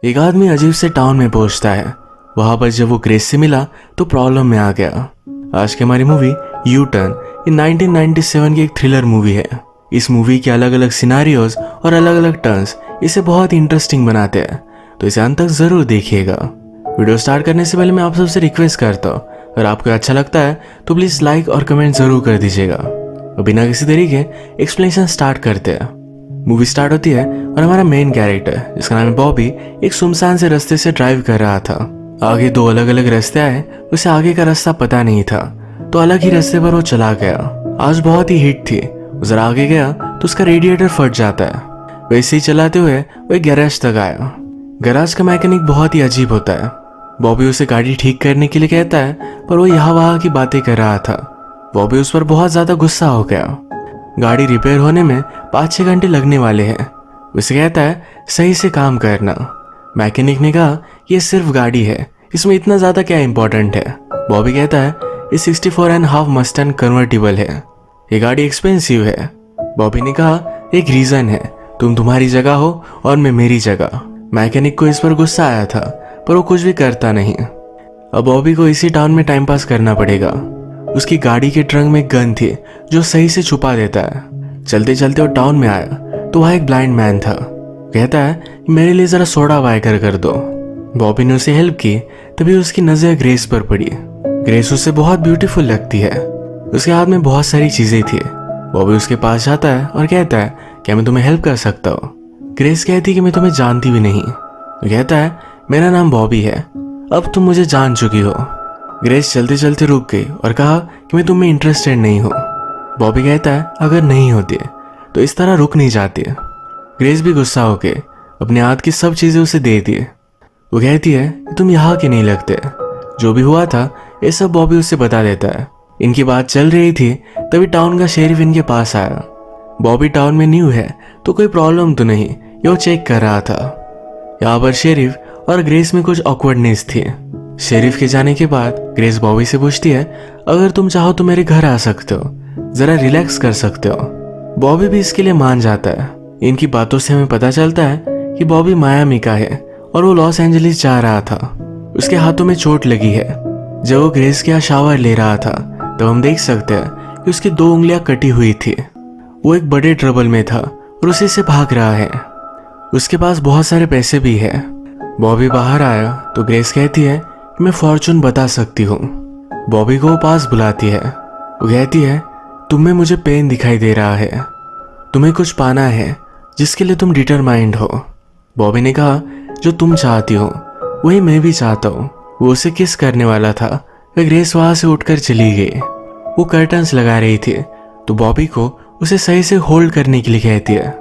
एक आदमी अजीब से टाउन में पहुंचता है। वहां पर जब वो ग्रेस से मिला तो प्रॉब्लम में आ गया। आज की हमारी मूवी यू टर्न ये 1997 की एक थ्रिलर मूवी है। इस मूवी के अलग अलग सिनारियोज और अलग अलग टर्न्स इसे बहुत इंटरेस्टिंग बनाते हैं, तो इसे अंत तक जरूर देखिएगा। वीडियो स्टार्ट करने से पहले मैं आप सबसे रिक्वेस्ट करता हूँ, अगर आपको अच्छा लगता है तो प्लीज लाइक और कमेंट जरूर कर दीजिएगा। और बिना किसी देरी के एक्सप्लेनेशन स्टार्ट करते हैं। मूवी स्टार्ट होती है और हमारा मेन कैरेक्टर जिसका नाम है बॉबी एक सुनसान से रास्ते से ड्राइव कर रहा था। आगे दो अलग अलग रास्ते आए, उसे आगे का रास्ता पता नहीं था, तो अलग ही रास्ते पर वो चला गया। आज बहुत ही हीट थी, जरा आगे गया तो उसका रेडिएटर फट जाता है। वैसे ही चलाते हुए वो एक गैराज तक आया। गैराज का मैकेनिक बहुत ही अजीब होता है। बॉबी उसे गाड़ी ठीक करने के लिए कहता है, पर वो यहाँ वहाँ की बातें कर रहा था। बॉबी उस पर बहुत ज्यादा गुस्सा हो गया। गाड़ी रिपेयर होने में 5-6 घंटे लगने वाले हैं। उसे कहता है सही से काम करना। मैकेनिक ने कहा ये सिर्फ गाड़ी है, इसमें इतना ज्यादा क्या इंपॉर्टेंट है। बॉबी कहता है ये 64.5 मस्टैंग कन्वर्टिबल है, ये गाड़ी एक्सपेंसिव है। बॉबी ने कहा एक रीजन है, तुम तुम्हारी जगह हो और मैं मेरी जगह। मैकेनिक को इस पर गुस्सा आया था, पर वो कुछ भी करता नहीं। अब बॉबी को इसी टाउन में टाइम पास करना पड़ेगा। उसकी गाड़ी के ट्रंक में गन थी जो सही से छुपा देता है। चलते चलते वो टाउन में आया तो वहाँ एक ब्लाइंड मैन था। कहता है मेरे लिए जरा सोडा वाइकर कर दो। बॉबी ने उसे हेल्प की, तभी उसकी नजर ग्रेस पर पड़ी। ग्रेस उसे बहुत ब्यूटीफुल लगती है। उसके हाथ में बहुत सारी चीजें थी। बॉबी उसके पास जाता है और कहता है क्या मैं तुम्हें हेल्प कर सकता हूँ। ग्रेस कहती कि मैं तुम्हें जानती भी नहीं। कहता है मेरा नाम बॉबी है, अब तुम मुझे जान चुकी हो। ग्रेस चलते चलते रुक गई और कहा कि मैं तुम में इंटरेस्टेड नहीं हूँ। बॉबी कहता है अगर नहीं होती तो इस तरह रुक नहीं जाती। ग्रेस भी गुस्सा होके अपने हाथ की सब चीजें उसे दे दी। वो कहती है तुम यहाँ के नहीं लगते। जो भी हुआ था ये सब बॉबी उससे बता देता है। इनकी बात चल रही थी तभी टाउन का शेरिफ इनके पास आया। बॉबी टाउन में न्यू है तो कोई प्रॉब्लम तो नहीं, ये वो चेक कर रहा था। यहाँ पर शेरिफ और ग्रेस में कुछ ऑकवर्डनेस थी। शेरिफ के जाने के बाद ग्रेस बॉबी से पूछती है अगर तुम चाहो तो मेरे घर आ सकते हो, जरा रिलैक्स कर सकते हो। बॉबी भी इसके लिए मान जाता है। इनकी बातों से हमें पता चलता है कि बॉबी मायामी का है और वो लॉस एंजलिस जा रहा था। उसके हाथों में चोट लगी है। जब वो ग्रेस के यहाँ शावर ले रहा था तो हम देख सकते हैं कि उसकी 2 उंगलियां कटी हुई थी। वो एक बड़े ट्रबल में था और उसी से भाग रहा है। उसके पास बहुत सारे पैसे भी है। बॉबी बाहर आया तो ग्रेस कहती है मैं फॉर्चून बता सकती हूँ। बॉबी को पास बुलाती है। वो कहती है तुम्हें मुझे पेन दिखाई दे रहा है, तुम्हें कुछ पाना है जिसके लिए तुम डिटरमाइंड हो। बॉबी ने कहा जो तुम चाहती हो वही मैं भी चाहता हूँ। वो उसे किस करने वाला था, वह ग्रेस वहां से उठकर चली गई। वो कर्टन्स लगा रही थी तो बॉबी को उसे सही से होल्ड करने के लिए कहती है।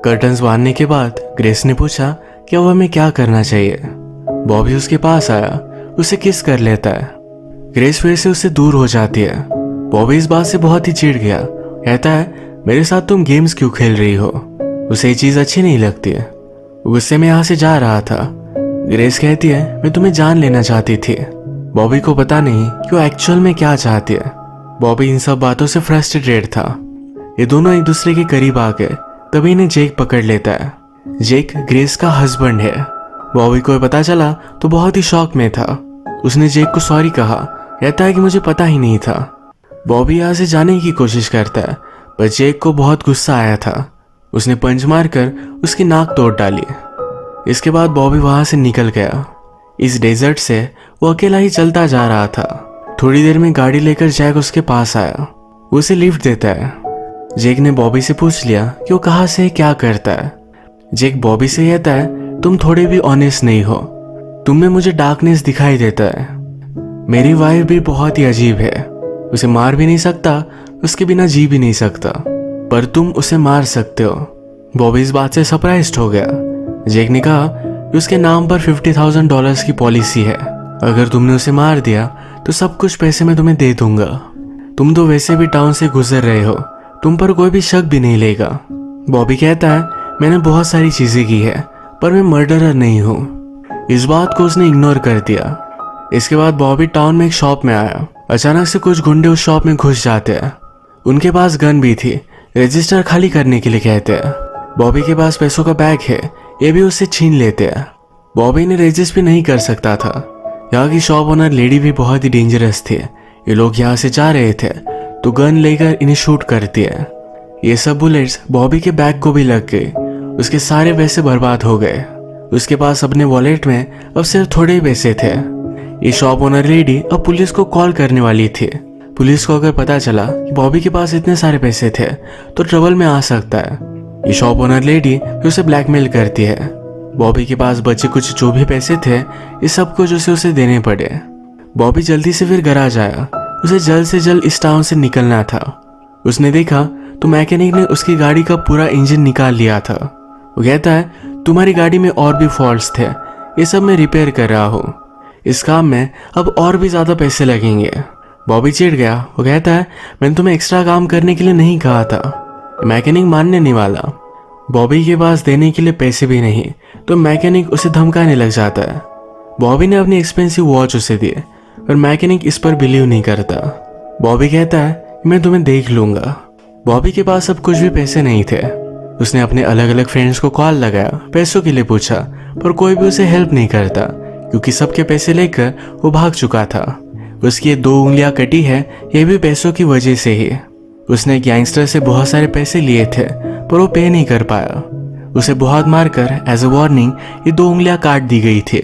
कर्टन्स बांधने के बाद ग्रेस ने पूछा कि अब हमें क्या करना चाहिए। बॉबी उसके पास आया, उसे किस कर लेता है। ग्रेस फिर से उससे दूर हो जाती है। बॉबी इस बात से बहुत ही चिढ़ गया। कहता है मेरे साथ तुम गेम्स क्यों खेल रही हो, उसे ये चीज अच्छी नहीं लगती है। गुस्से में यहाँ से जा रहा था। ग्रेस कहती है मैं तुम्हें जान लेना चाहती थी। बॉबी को पता नहीं कि वो एक्चुअल में क्या चाहती है। बॉबी इन सब बातों से फ्रस्ट्रेटेड था। ये दोनों एक दूसरे के करीब आ गए, तभी इन्हें जेक पकड़ लेता है। जेक ग्रेस का हस्बैंड है। बॉबी को पता चला तो बहुत ही शॉक में था। उसने जेक को सॉरी कहा। कहता है कि मुझे पता ही नहीं था। बॉबी यहाँ से जाने की कोशिश करता है, पर जेक को बहुत गुस्सा आया था। उसने पंच मारकर उसकी नाक तोड़ डाली। इसके बाद बॉबी वहां से निकल गया। इस डेजर्ट से वो अकेला ही चलता जा रहा था। थोड़ी देर में गाड़ी लेकर जैक उसके पास आया। वो उसे लिफ्ट देता है। जेक ने बॉबी से पूछ लिया कि वो कहाँ से क्या करता है। जेक बॉबी से कहता है तुम थोड़े भी ऑनेस्ट नहीं हो, तुम में मुझे डार्कनेस दिखाई देता है। मेरी वाइफ भी बहुत ही अजीब है, उसे मार भी नहीं सकता, उसके बिना जी भी नहीं सकता, पर तुम उसे मार सकते हो। बॉबी इस बात से सरप्राइज्ड हो गया। जेक ने कहा कि उसके नाम पर $50,000 की पॉलिसी है। अगर तुमने उसे मार दिया तो सब कुछ पैसे मैं तुम्हें दे दूंगा। तुम तो वैसे भी टाउन से गुजर रहे हो, तुम पर कोई भी शक भी नहीं लेगा। बॉबी कहता है मैंने बहुत सारी चीजें की है, पर मैं मर्डरर नहीं हूँ। इस बात को उसने इग्नोर कर दिया। इसके बाद बॉबी टाउन में एक शॉप में आया। अचानक से कुछ गुंडे उस शॉप में घुस जाते हैं। उनके पास गन भी थी। रजिस्टर खाली करने के लिए कहते हैं। बॉबी के पास पैसों का बैग है, ये भी उससे छीन लेते हैं। बॉबी ने रेजिस्ट भी नहीं कर सकता था। यहाँ की शॉप ओनर लेडी भी बहुत ही डेंजरस थी। ये लोग यहाँ से जा रहे थे तो गन लेकर इन्हें शूट करती है। ये सब बुलेट्स बॉबी के बैग को भी लग गई। उसके सारे पैसे बर्बाद हो गए। उसके पास अपने वॉलेट में अब सिर्फ थोड़े ही पैसे थे। ये शॉप ओनर लेडी अब पुलिस को कॉल करने वाली थी। पुलिस को अगर पता चला कि बॉबी के पास इतने सारे पैसे थे तो ट्रबल में आ सकता है। ये शॉप ओनर लेडी फिर उसे ब्लैकमेल करती है। बॉबी के पास बचे कुछ जो भी पैसे थे ये सब कुछ उसे देने पड़े। बॉबी जल्दी से फिर गराज आया। उसे जल्द से जल्द इस टाउन से निकलना था। उसने देखा तो मैकेनिक ने उसकी गाड़ी का पूरा इंजन निकाल लिया था। वो कहता है तुम्हारी गाड़ी में और भी फॉल्ट्स थे, ये सब मैं रिपेयर कर रहा हूँ। इस काम में अब और भी ज्यादा पैसे लगेंगे। बॉबी चिढ़ गया। वो कहता है मैंने तुम्हें एक्स्ट्रा काम करने के लिए नहीं कहा था। मैकेनिक मानने नहीं वाला। बॉबी के पास देने के लिए पैसे भी नहीं तो मैकेनिक उसे धमकाने लग जाता है। बॉबी ने अपनी एक्सपेंसिव वॉच उसे दी और मैकेनिक इस पर बिलीव नहीं करता। बॉबी कहता है मैं तुम्हें देख लूंगा। बॉबी के पास अब कुछ भी पैसे नहीं थे। उसने अपने अलग अलग फ्रेंड्स को कॉल लगाया, पैसों के लिए पूछा, पर कोई भी उसे हेल्प नहीं करता क्योंकि सबके पैसे लेकर वो भाग चुका था। उसकी 2 उंगलियां कटी है, ये भी पैसों की वजह से ही। उसने गैंगस्टर से बहुत सारे पैसे लिए थे पर वो पे नहीं कर पाया। उसे बहुत मारकर एज अ वार्निंग ये 2 उंगलियां काट दी गई थी।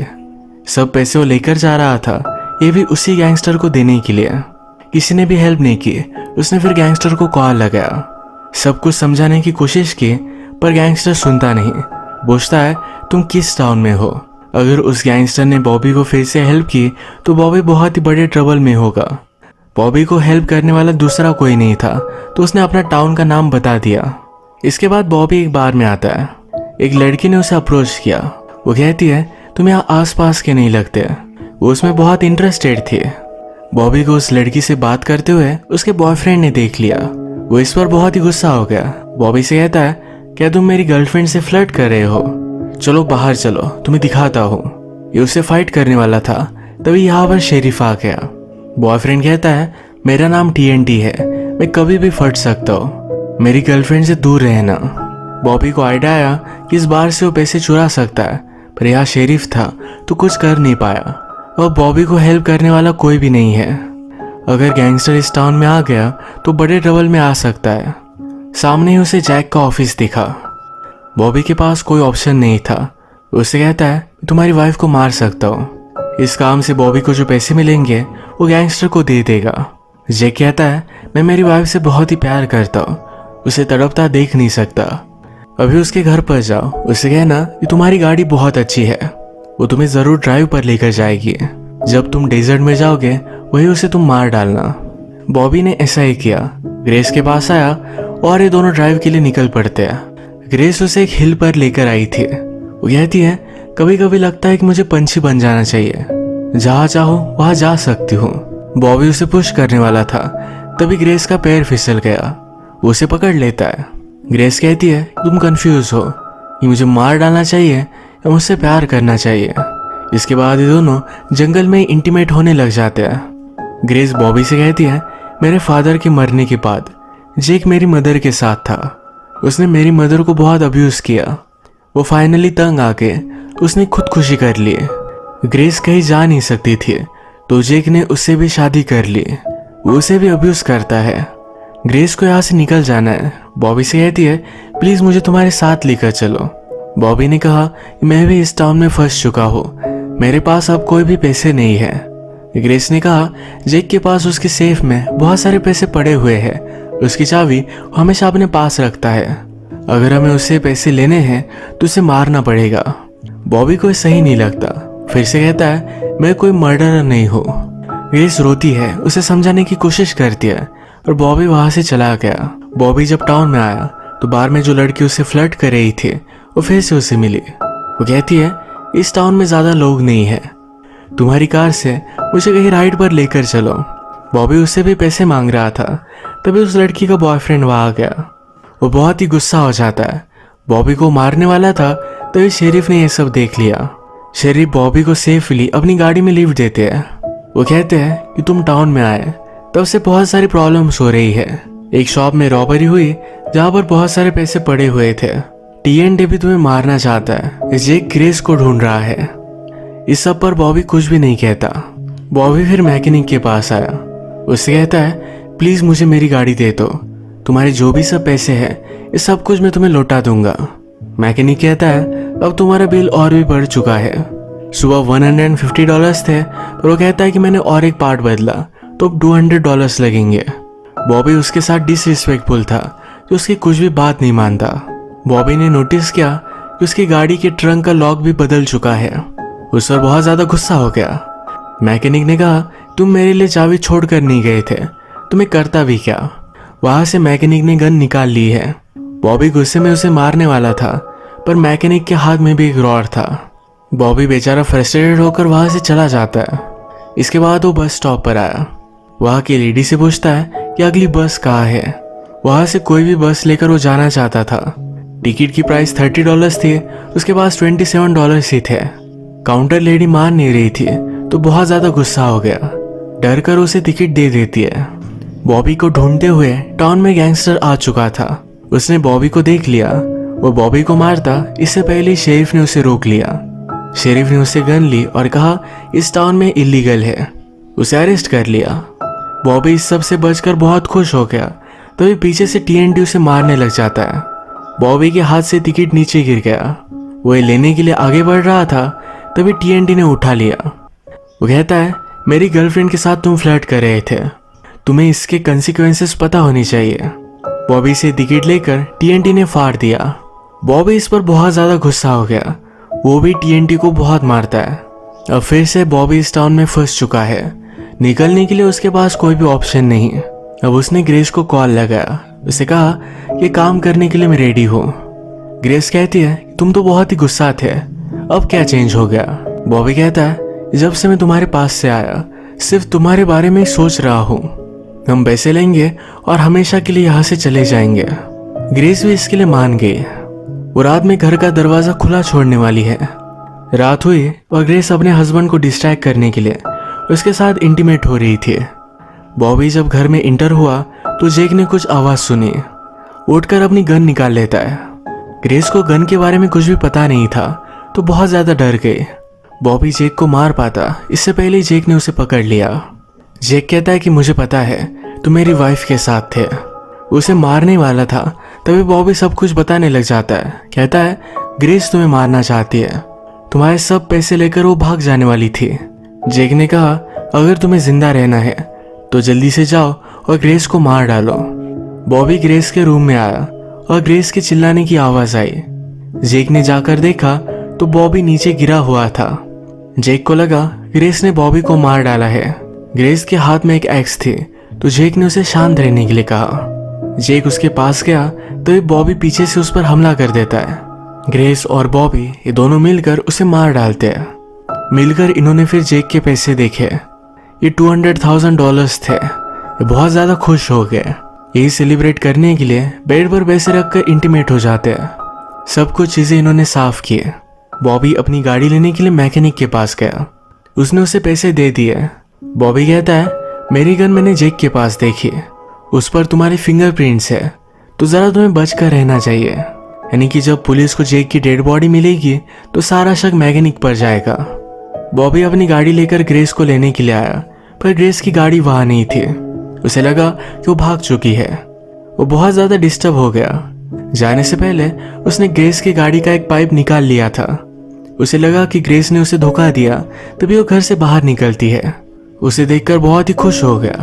सब पैसे वो लेकर जा रहा था, ये भी उसी गैंगस्टर को देने के लिए। किसी ने भी हेल्प नहीं की। उसने फिर गैंगस्टर को कॉल लगाया, सब कुछ समझाने की कोशिश की पर गैंगस्टर सुनता नहीं। पूछता है तुम किस टाउन में हो। अगर उस गैंगस्टर ने बॉबी को फिर से हेल्प की तो बॉबी बहुत ही बड़े ट्रबल में होगा। बॉबी को हेल्प करने वाला दूसरा कोई नहीं था तो उसने अपना टाउन का नाम बता दिया। इसके बाद बॉबी एक बार में आता है। एक लड़की ने उसे अप्रोच किया। वो कहती है तुम यहाँ आसपास के नहीं लगते। वो उसमें बहुत इंटरेस्टेड थी। बॉबी को उस लड़की से बात करते हुए उसके बॉयफ्रेंड ने देख लिया। वो इस पर बहुत ही गुस्सा हो गया। बॉबी से कहता है क्या तुम मेरी गर्लफ्रेंड से फ्लर्ट कर रहे हो? चलो बाहर चलो, तुम्हें दिखाता हूँ। ये उससे फाइट करने वाला था तभी यहाँ पर शेरिफ आ गया। बॉयफ्रेंड कहता है मेरा नाम TNT है, मैं कभी भी फट सकता हूँ, मेरी गर्लफ्रेंड से दूर रहना। बॉबी को आइडिया आया कि इस बार से वो पैसे चुरा सकता है पर यहाँ शेरिफ था तो कुछ कर नहीं पाया और बॉबी को हेल्प करने वाला कोई भी नहीं है। अगर गैंगस्टर इस टाउन में आ गया तो बड़े ट्रबल में आ सकता है। सामने ही उसे जैक का ऑफिस दिखा। बॉबी के पास कोई ऑप्शन नहीं था। उससे कहता है तुम्हारी वाइफ को मार सकता हूँ। इस काम से बॉबी को जो पैसे मिलेंगे वो गैंगस्टर को दे देगा। जैक कहता है मैं मेरी वाइफ से बहुत ही प्यार करता हूँ, उसे तड़पता देख नहीं सकता। अभी उसके घर पर जाओ, उससे कहना कि तुम्हारी गाड़ी बहुत अच्छी है, वो तुम्हें जरूर ड्राइव पर लेकर जाएगी। जब तुम डेजर्ट में जाओगे वही उसे तुम मार डालना। बॉबी ने ऐसा ही किया। ग्रेस के पास आया और ये दोनों ड्राइव के लिए निकल पड़ते हैं। ग्रेस उसे एक हिल पर लेकर आई थी। वो कहती है कभी कभी लगता है कि मुझे पंछी बन जाना चाहिए, जहाँ चाहो वहां जा सकती हूँ। बॉबी उसे पुश करने वाला था तभी ग्रेस का पैर फिसल गया। वो उसे पकड़ लेता है। ग्रेस कहती है तुम कंफ्यूज हो कि मुझे मार डालना चाहिए या मुझसे प्यार करना चाहिए। इसके बाद ये दोनों जंगल में इंटीमेट होने लग जाते हैं। ग्रेस बॉबी से कहती है मेरे फादर के मरने के बाद जेक मेरी मदर के साथ था, उसने मेरी मदर को बहुत अब्यूज किया। वो फाइनली तंग आके उसने खुदकुशी कर ली। ग्रेस कहीं जा नहीं सकती थी तो जेक ने उससे भी शादी कर ली। वो उसे भी अब्यूज करता है। ग्रेस को यहाँ से निकल जाना है। बॉबी से कहती है प्लीज मुझे तुम्हारे साथ लेकर चलो। बॉबी ने कहा मैं भी इस टाउन में फंस चुका हूँ, मेरे पास अब कोई भी पैसे नहीं है। ग्रेस ने कहा जेक के पास उसके सेफ में बहुत सारे पैसे पड़े हुए हैं, उसकी चाबी वो हमेशा अपने पास रखता है। अगर हमें उससे पैसे लेने हैं तो उसे मारना पड़ेगा। बॉबी को सही नहीं लगता। फिर से कहता है मैं कोई मर्डरर नहीं हूँ। ग्रेस रोती है, उसे समझाने की कोशिश करती है और बॉबी वहां से चला गया। बॉबी जब टाउन में आया तो बार में जो लड़की उसे फ्लर्ट कर रही थी वो फिर से उसे मिली। वो कहती है इस टाउन में ज्यादा लोग नहीं है, तुम्हारी कार से मुझे कहीं राइड पर लेकर चलो। बॉबी उससे भी पैसे मांग रहा था तभी उस लड़की का बॉयफ्रेंड वहां आ गया। वो बहुत ही गुस्सा हो जाता है। बॉबी को मारने वाला था तभी शेरिफ ने यह सब देख लिया। शेरिफ बॉबी को सेफली अपनी गाड़ी में लिफ्ट देते हैं। वो कहते हैं कि तुम टाउन में आए तब से बहुत सारी प्रॉब्लम्स हो रही है। एक शॉप में रॉबरी हुई जहाँ पर बहुत सारे पैसे पड़े हुए थे। TNT भी तुम्हें मारना चाहता है। जेक ग्रेस को ढूंढ रहा है। इस सब पर बॉबी कुछ भी नहीं कहता। बॉबी फिर मैकेनिक के पास आया। उससे कहता है, प्लीज मुझे मेरी गाड़ी दे दो, तुम्हारे जो भी सब पैसे हैं ये सब कुछ मैं तुम्हें लौटा दूंगा। मैकेनिक कहता है, अब तुम्हारा बिल और भी बढ़ चुका है। सुबह $150 थे, पर वो कहता है कि मैंने और एक पार्ट बदला तो अब $200 लगेंगे। बॉबी उसके साथ डिसरिस्पेक्टफुल था, कि उसकी कुछ भी बात नहीं मानता। बॉबी ने नोटिस किया कि उसकी गाड़ी के ट्रंक का लॉक भी बदल चुका है। उस पर बहुत ज्यादा गुस्सा हो गया। मैकेनिक ने कहा, तुम मेरे लिए चाबी छोड़ कर नहीं गए थे, तुम्हें करता भी क्या। वहां से मैकेनिक ने गन निकाल ली है। बॉबी गुस्से में उसे मारने वाला था, पर मैकेनिक के हाथ में भी एक रॉड था। बॉबी बेचारा फ्रस्ट्रेटेड होकर वहां से चला जाता है। इसके बाद वो बस स्टॉप पर आया। वहां की लेडी से पूछता है कि अगली बस कहाँ है। वहां से कोई भी बस लेकर वो जाना चाहता था। टिकट की प्राइस $30 थी, उसके पास $27 ही थे। काउंटर लेडी मान नहीं रही थी, तो बहुत ज्यादा गुस्सा हो गया। डर कर उसे टिकट दे देती है। बॉबी को ढूंढते हुए टाउन में गैंगस्टर आ चुका था। उसने बॉबी को देख लिया। वो बॉबी को मारता इससे पहले शेरिफ ने उसे रोक लिया। शेरिफ ने उसे गन ली और कहा, इस टाउन में इलीगल है। उसे अरेस्ट कर लिया। बॉबी इस सब से बचकर बहुत खुश हो गया। तभी पीछे से TNT उसे मारने लग जाता है। बॉबी के हाथ से टिकट नीचे गिर गया। वो लेने के लिए आगे बढ़ रहा था, तभी TNT ने उठा लिया। वो कहता है, मेरी गर्लफ्रेंड के साथ तुम फ्लर्ट कर रहे थे, तुम्हें इसके कंसिक्वेंसेस पता होनी चाहिए। बॉबी से टिकट लेकर TNT ने फाड़ दिया। बॉबी इस पर बहुत ज्यादा गुस्सा हो गया। वो भी TNT को बहुत मारता है। अब फिर से बॉबी इस टाउन में फंस चुका है। निकलने के लिए उसके पास कोई भी ऑप्शन नहीं। अब उसने ग्रेस को कॉल लगाया। उसे कहा कि काम करने के लिए मैं रेडी हूँ। ग्रेस कहती है, तुम तो बहुत ही गुस्सा थे, अब क्या चेंज हो गया। बॉबी कहता है, जब से मैं तुम्हारे पास से आया सिर्फ तुम्हारे बारे में सोच रहा हूँ। हम पैसे लेंगे और हमेशा के लिए यहाँ से चले जाएंगे। ग्रेस भी इसके लिए मान गई। वो रात में घर का दरवाजा खुला छोड़ने वाली है। रात हुई और ग्रेस अपने हस्बैंड को डिस्ट्रैक्ट करने के लिए उसके साथ इंटीमेट हो रही थी। बॉबी जब घर में इंटर हुआ तो जेक ने कुछ आवाज सुनी। उठकर अपनी गन निकाल लेता है। ग्रेस को गन के बारे में कुछ भी पता नहीं था, तो बहुत ज्यादा डर गई। बॉबी जेक को मार पाता इससे पहले जेक ने उसे पकड़ लिया। जेक कहता है कि मुझे पता है तुम मेरी वाइफ के साथ थे। उसे मारने वाला था, तभी बॉबी सब कुछ बताने लग जाता है। कहता है, ग्रेस तुम्हें मारना चाहती है, तुम्हारे सब पैसे लेकर वो भाग जाने वाली थी। जेक ने कहा, अगर तुम्हें जिंदा रहना है तो जल्दी से जाओ और ग्रेस को मार डालो। बॉबी ग्रेस के रूम में आया और ग्रेस के चिल्लाने की आवाज आई। जेक ने जाकर देखा तो बॉबी नीचे गिरा हुआ था। जेक को लगा ग्रेस ने बॉबी को मार डाला है। ग्रेस के हाथ में एक एक्स थी, तो जेक ने उसे शांत रहने के लिए कहा। जेक उसके पास गया तो बॉबी पीछे से उस पर हमला कर देता है। ग्रेस और बॉबी ये दोनों मिलकर उसे मार डालते हैं। मिलकर इन्होंने फिर जेक के पैसे देखे। ये $200,000 थे। ये बहुत ज्यादा खुश हो गए। यही सेलिब्रेट करने के लिए बेड पर पैसे रखकर इंटीमेट हो जाते हैं। सब कुछ चीजें इन्होंने साफ किए। बॉबी अपनी गाड़ी लेने के लिए मैकेनिक के पास गया। उसने उसे पैसे दे दिए। बॉबी कहता है, मेरी गन मैंने जेक के पास देखी, उस पर तुम्हारे फिंगरप्रिंट्स है, तो जरा तुम्हें बच कर रहना चाहिए। यानी कि जब पुलिस को जेक की डेड बॉडी मिलेगी तो सारा शक मैकेनिक पर जाएगा। बॉबी अपनी गाड़ी लेकर ग्रेस को लेने के लिए आया, पर ग्रेस की गाड़ी वहां नहीं थी। उसे लगा कि वो भाग चुकी है। वो बहुत ज्यादा डिस्टर्ब हो गया। जाने से पहले उसने ग्रेस की गाड़ी का एक पाइप निकाल लिया था। उसे लगा कि ग्रेस ने उसे धोखा दिया, तभी वो घर से बाहर निकलती है। उसे देखकर बहुत ही खुश हो गया।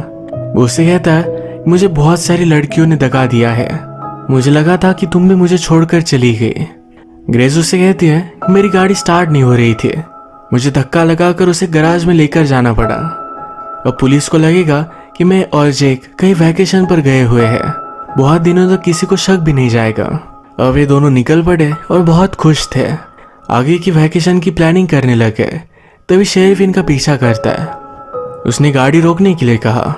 वो उससे कहता है, मुझे बहुत सारी लड़कियों ने दगा दिया है, मुझे लगा था कि तुम भी मुझे छोड़कर चली गई। ग्रेस उससे कहती है, मेरी गाड़ी स्टार्ट नहीं हो रही थी, मुझे धक्का लगाकर उसे गैराज में लेकर जाना पड़ा। अब पुलिस को लगेगा कि मैं और जेक कहीं वैकेशन पर गए हुए हैं। बहुत दिनों तक किसी को शक भी नहीं जाएगा। अब ये दोनों निकल पड़े और बहुत खुश थे। आगे की वैकेशन की प्लानिंग करने लगे। तभी शेरिफ इनका पीछा करता है। उसने गाड़ी रोकने के लिए कहा।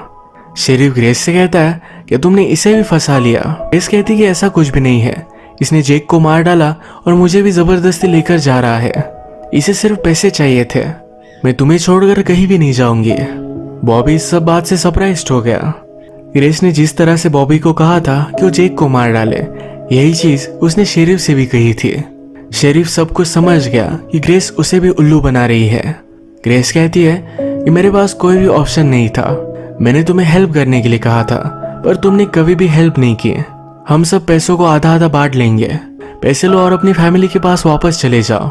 शेरिफ ग्रेस से कहता है कि तुमने इसे भी फंसा लिया। ग्रेस कहती कि ऐसा कुछ भी नहीं है, इसने जेक को मार डाला और मुझे भी जबरदस्ती लेकर जा रहा है। इसे सिर्फ पैसे चाहिए थे, मैं तुम्हें छोड़कर कहीं भी नहीं जाऊंगी। बॉबी इस सब बात से सरप्राइज्ड हो गया। ग्रेस ने जिस तरह से बॉबी को कहा था कि वो जेक को मार डाले, यही चीज उसने शेरिफ से भी कही थी। शेरिफ सब कुछ समझ गया कि ग्रेस उसे भी उल्लू बना रही है। ग्रेस कहती है कि मेरे पास कोई भी ऑप्शन नहीं था, मैंने तुम्हें हेल्प करने के लिए कहा था पर तुमने कभी भी हेल्प नहीं की। हम सब पैसों को आधा आधा बांट लेंगे, पैसे लो और अपनी फैमिली के पास वापस चले जाओ।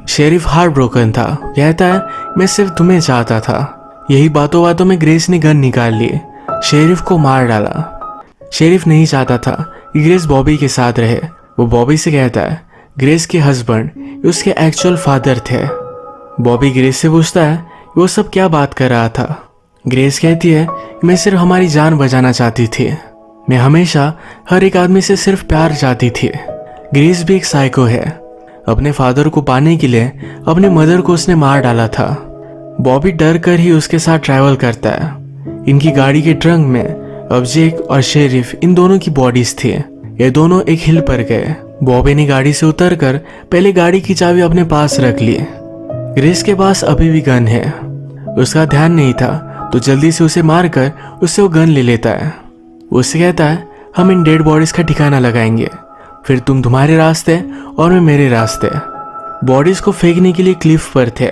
शेरिफ हार्ट ब्रोकन था, कहता है मैं सिर्फ तुम्हें चाहता था। यही बातों बातों में ग्रेस ने गन निकाल ली, शेरिफ को मार डाला। शेरिफ नहीं चाहता था कि ग्रेस बॉबी के साथ रहे। वो बॉबी से कहता है ग्रेस के हस्बैंड उसके एक्चुअल फादर थे। बॉबी ग्रेस से पूछता है कि वो सब क्या बात कर रहा था। ग्रेस कहती है मैं सिर्फ हमारी जान बचाना चाहती थी, मैं हमेशा हर एक आदमी से सिर्फ प्यार चाहती थी। ग्रेस भी एक साइको है, अपने फादर को पाने के लिए अपनी मदर को उसने मार डाला था। बॉबी डर कर ही उसके साथ ट्रैवल करता है। इनकी गाड़ी के ट्रंक में अब जेक और शेरिफ इन दोनों की बॉडीज थी। ये दोनों एक हिल पर गए। बॉबी ने गाड़ी से उतरकर पहले गाड़ी की चाबी अपने पास रख ली। ग्रेस के पास अभी भी गन है, उसका ध्यान नहीं था तो जल्दी से उसे मारकर उससे वो गन ले लेता है। उससे कहता है हम इन डेड बॉडीज का ठिकाना लगाएंगे, फिर तुम तुम्हारे रास्ते और मैं मेरे रास्ते। बॉडीज को फेंकने के लिए क्लिफ पर थे।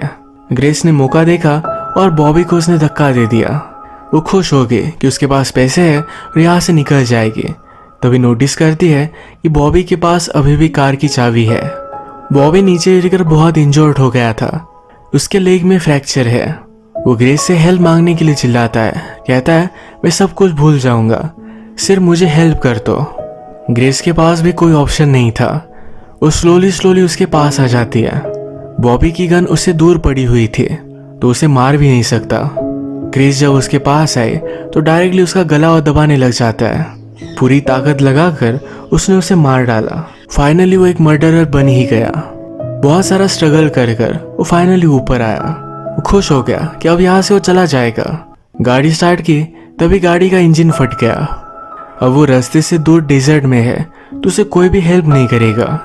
ग्रेस ने मौका देखा और बॉबी को उसने धक्का दे दिया। वो खुश हो गई कि उसके पास पैसे है और यहाँ से निकल जाएगी। तभी नोटिस करती है कि बॉबी के पास अभी भी कार की चाबी है। बॉबी नीचे गिरकर बहुत इंजर्ड हो गया था, उसके लेग में फ्रैक्चर है। वो ग्रेस से हेल्प मांगने के लिए चिल्लाता है, कहता है मैं सब कुछ भूल जाऊंगा, सिर्फ मुझे हेल्प कर दो। ग्रेस के पास भी कोई ऑप्शन नहीं था। वो स्लोली उसके पास आ जाती है। बॉबी की गन उससे दूर पड़ी हुई थी तो उसे मार भी नहीं सकता। ग्रेस जब उसके पास आई तो डायरेक्टली उसका गला और दबाने लग जाता है। पूरी ताकत लगाकर उसने उसे मार डाला। फाइनली वो एक मर्डरर बन ही गया। बहुत सारा स्ट्रगल कर कर वो फाइनली ऊपर आया। वो खुश हो गया कि अब यहाँ से वो चला जाएगा। गाड़ी स्टार्ट की तभी गाड़ी का इंजन फट गया। अब वो रास्ते से दूर डेजर्ट में है तो उसे कोई भी हेल्प नहीं करेगा।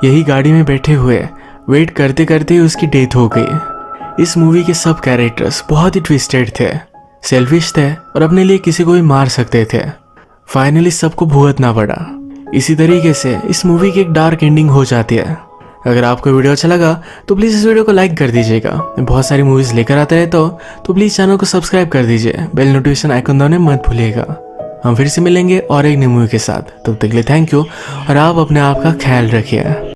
यही गाड़ी में बैठे हुए वेट करते करते ही उसकी डेथ हो गई। इस मूवी के सब कैरेक्टर्स बहुत ही ट्विस्टेड थे, सेल्फिश थे और अपने लिए किसी को भी मार सकते थे। फाइनली सबको भुगतना पड़ा। इसी तरीके से इस मूवी की एक डार्क एंडिंग हो जाती है। अगर आपको वीडियो अच्छा लगा तो प्लीज़ इस वीडियो को लाइक कर दीजिएगा। मैं बहुत सारी मूवीज़ लेकर आता रहता हूँ तो प्लीज़ चैनल को सब्सक्राइब कर दीजिए। बेल नोटिफिकेशन आइकन दबाने मत भूलिएगा। हम फिर से मिलेंगे और एक नई मूवी के साथ। तब तक के लिए थैंक यू और आप अपने आप का ख्याल रखिए।